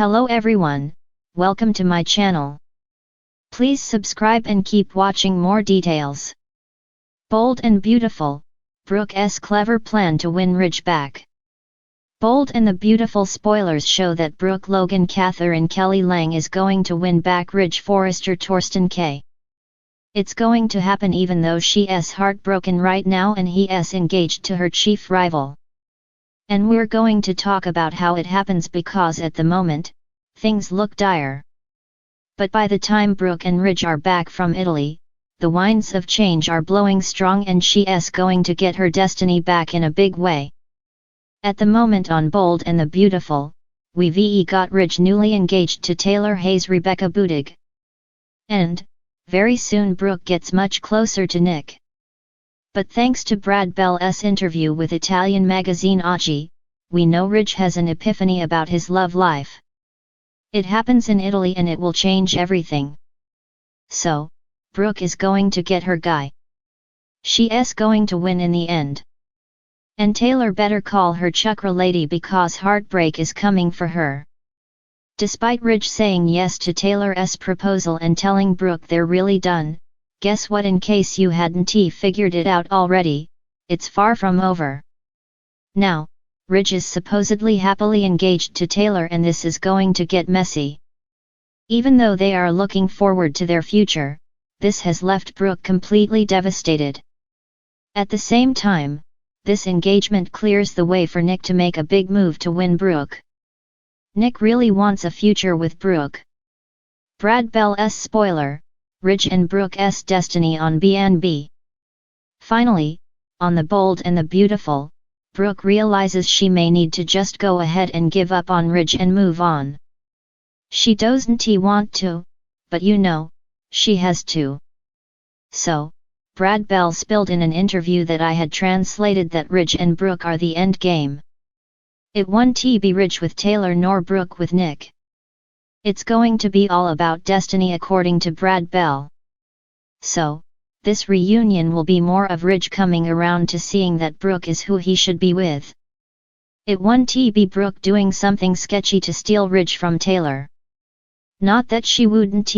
Hello everyone, welcome to my channel. Please subscribe and keep watching more details. Bold and Beautiful, Brooke's clever plan to win Ridge back. Bold and the Beautiful spoilers show that Brooke Logan Catherine Kelly Lang is going to win back Ridge Forrester Torsten K. It's going to happen even though she's heartbroken right now and he's engaged to her chief rival. And we're going to talk about how it happens because at the moment, things look dire. But by the time Brooke and Ridge are back from Italy, the winds of change are blowing strong and she's going to get her destiny back in a big way. At the moment on Bold and the Beautiful, we've got Ridge newly engaged to Taylor Hayes Rebecca Budig. And, very soon Brooke gets much closer to Nick. But thanks to Brad Bell's interview with Italian magazine Oggi, we know Ridge has an epiphany about his love life. It happens in Italy and it will change everything. So, Brooke is going to get her guy. She's going to win in the end. And Taylor better call her chakra lady because heartbreak is coming for her. Despite Ridge saying yes to Taylor's proposal and telling Brooke they're really done, guess what, in case you hadn't figured it out already, it's far from over. Now, Ridge is supposedly happily engaged to Taylor and this is going to get messy. Even though they are looking forward to their future, this has left Brooke completely devastated. At the same time, this engagement clears the way for Nick to make a big move to win Brooke. Nick really wants a future with Brooke. Brad Bell's spoiler, Ridge and Brooke's destiny on B&B. Finally, on the Bold and the Beautiful, Brooke realizes she may need to just go ahead and give up on Ridge and move on. She doesn't want to, but you know, she has to. So, Brad Bell spilled in an interview that I had translated that Ridge and Brooke are the end game. It won't be Ridge with Taylor nor Brooke with Nick. It's going to be all about destiny according to Brad Bell. So, this reunion will be more of Ridge coming around to seeing that Brooke is who he should be with. It won't be Brooke doing something sketchy to steal Ridge from Taylor. Not that she wouldn't,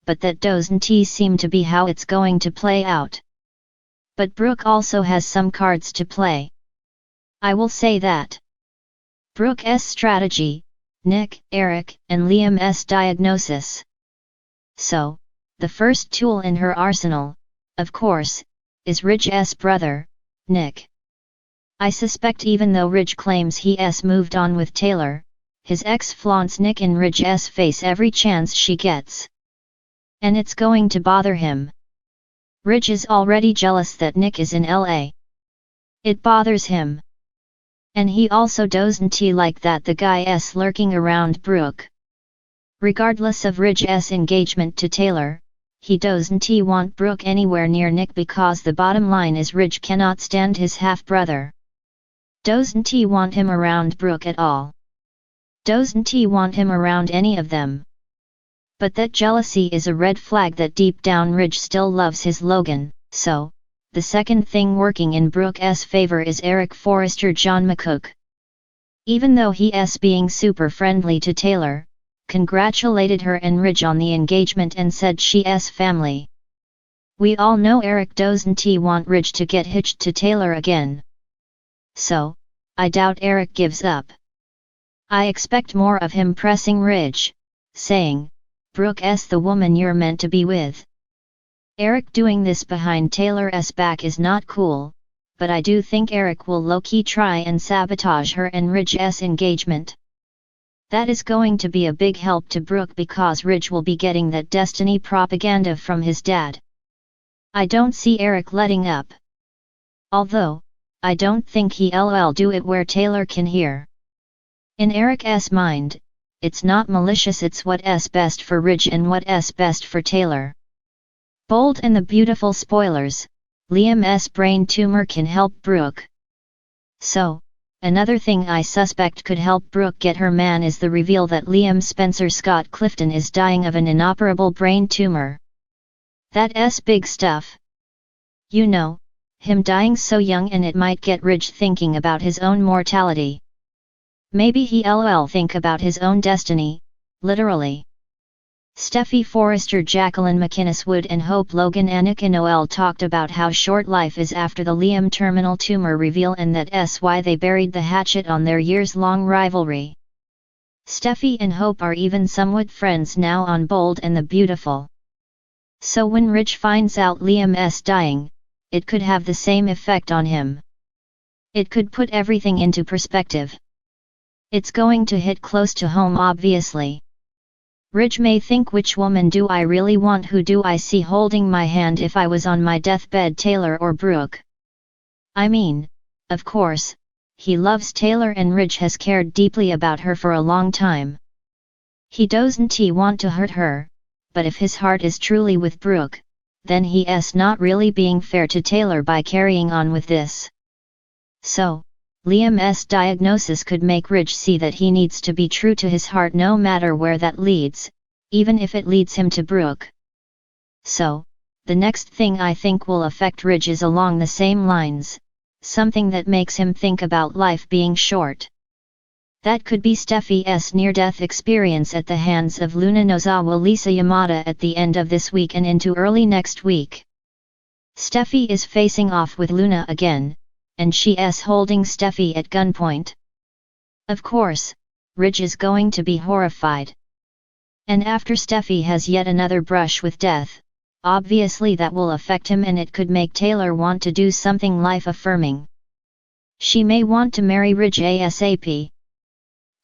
but that doesn't seem to be how it's going to play out. But Brooke also has some cards to play. I will say that. Brooke's strategy, Nick, Eric, and Liam's diagnosis. So, the first tool in her arsenal, of course, is Ridge's brother, Nick. I suspect even though Ridge claims he's moved on with Taylor, his ex flaunts Nick in Ridge's face every chance she gets. And it's going to bother him. Ridge is already jealous that Nick is in LA. It bothers him. And he also doesn't like that the guy's lurking around Brooke. Regardless of Ridge's engagement to Taylor, he doesn't want Brooke anywhere near Nick because the bottom line is Ridge cannot stand his half-brother. Doesn't want him around Brooke at all. Doesn't want him around any of them. But that jealousy is a red flag that deep down Ridge still loves his Logan, so, the second thing working in Brooke's favor is Eric Forrester John McCook. Even though he's being super friendly to Taylor, congratulated her and Ridge on the engagement and said she's family. We all know Eric doesn't want Ridge to get hitched to Taylor again. So, I doubt Eric gives up. I expect more of him pressing Ridge, saying, Brooke's the woman you're meant to be with. Eric doing this behind Taylor's back is not cool, but I do think Eric will low-key try and sabotage her and Ridge's engagement. That is going to be a big help to Brooke because Ridge will be getting that destiny propaganda from his dad. I don't see Eric letting up. Although, I don't think he'll do it where Taylor can hear. In Eric's mind, it's not malicious, it's what's best for Ridge and what's best for Taylor. Bold and the Beautiful spoilers, Liam's brain tumor can help Brooke. So, another thing I suspect could help Brooke get her man is the reveal that Liam Spencer Scott Clifton is dying of an inoperable brain tumor. That's big stuff. You know, him dying so young, and it might get Ridge thinking about his own mortality. Maybe he lol think about his own destiny, literally. Steffi Forrester, Jacqueline McInnes Wood and Hope Logan. Annika Noel talked about how short life is after the Liam terminal tumor reveal, and that's why they buried the hatchet on their years-long rivalry. Steffi and Hope are even somewhat friends now on Bold and the Beautiful. So when Rich finds out Liam's dying, it could have the same effect on him. It could put everything into perspective. It's going to hit close to home, obviously. Ridge may think, which woman do I really want? Who do I see holding my hand if I was on my deathbed, Taylor or Brooke? I mean, of course, he loves Taylor and Ridge has cared deeply about her for a long time. He doesn't want to hurt her, but if his heart is truly with Brooke, then he's not really being fair to Taylor by carrying on with this. So, Liam's diagnosis could make Ridge see that he needs to be true to his heart no matter where that leads, even if it leads him to Brooke. So, the next thing I think will affect Ridge is along the same lines, something that makes him think about life being short. That could be Steffi's near-death experience at the hands of Luna Nozawa Lisa Yamada at the end of this week and into early next week. Steffi is facing off with Luna again, and she's holding Steffi at gunpoint. Of course, Ridge is going to be horrified. And after Steffi has yet another brush with death, obviously that will affect him, and it could make Taylor want to do something life-affirming. She may want to marry Ridge ASAP.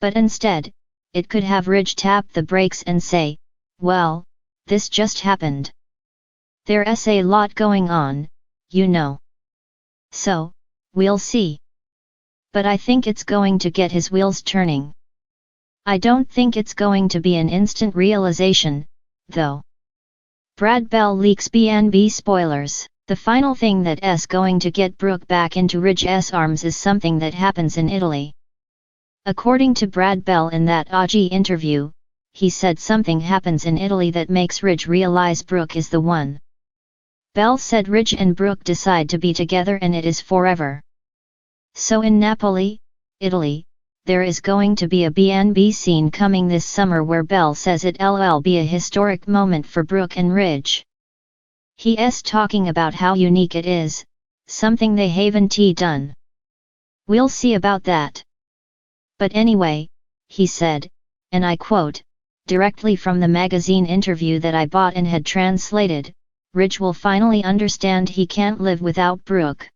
But instead, it could have Ridge tap the brakes and say, well, this just happened. There's a lot going on, you know. So, we'll see. But I think it's going to get his wheels turning. I don't think it's going to be an instant realization, though. Brad Bell leaks B&B spoilers. The final thing that's going to get Brooke back into Ridge's arms is something that happens in Italy. According to Brad Bell in that OG interview, he said something happens in Italy that makes Ridge realize Brooke is the one. Bell said Ridge and Brooke decide to be together and it is forever. So in Napoli, Italy, there is going to be a B&B scene coming this summer where Bell says it'll be a historic moment for Brooke and Ridge. He's talking about how unique it is, something they haven't done. We'll see about that. But anyway, he said, and I quote, directly from the magazine interview that I bought and had translated, Ridge will finally understand he can't live without Brooke.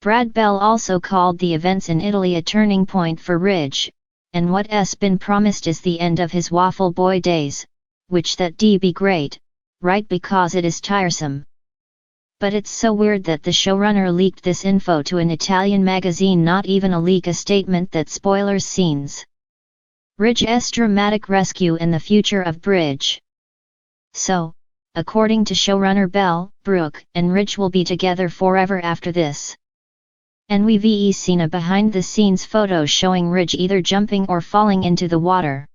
Brad Bell also called the events in Italy a turning point for Ridge, and what's been promised is the end of his waffle boy days, which that'd be great, right, because it is tiresome. But it's so weird that the showrunner leaked this info to an Italian magazine, not even a leak, a statement that spoilers scenes. Ridge's dramatic rescue and the future of Bridge. So, according to showrunner Bell, Brooke and Ridge will be together forever after this. And we've seen a behind-the-scenes photo showing Ridge either jumping or falling into the water.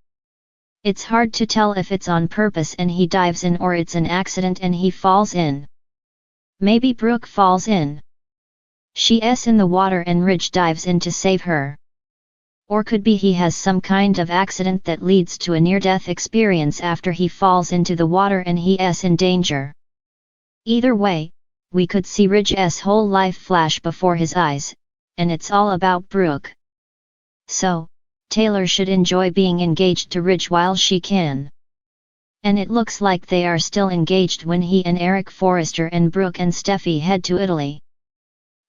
It's hard to tell if it's on purpose and he dives in or it's an accident and he falls in. Maybe Brooke falls in. She's in the water and Ridge dives in to save her. Or could be he has some kind of accident that leads to a near-death experience after he falls into the water and he's in danger. Either way, we could see Ridge's whole life flash before his eyes, and it's all about Brooke. So, Taylor should enjoy being engaged to Ridge while she can. And it looks like they are still engaged when he and Eric Forrester and Brooke and Steffi head to Italy.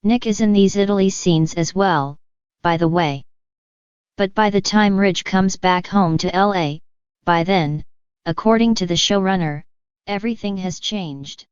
Nick is in these Italy scenes as well, by the way. But by the time Ridge comes back home to LA, by then, according to the showrunner, everything has changed.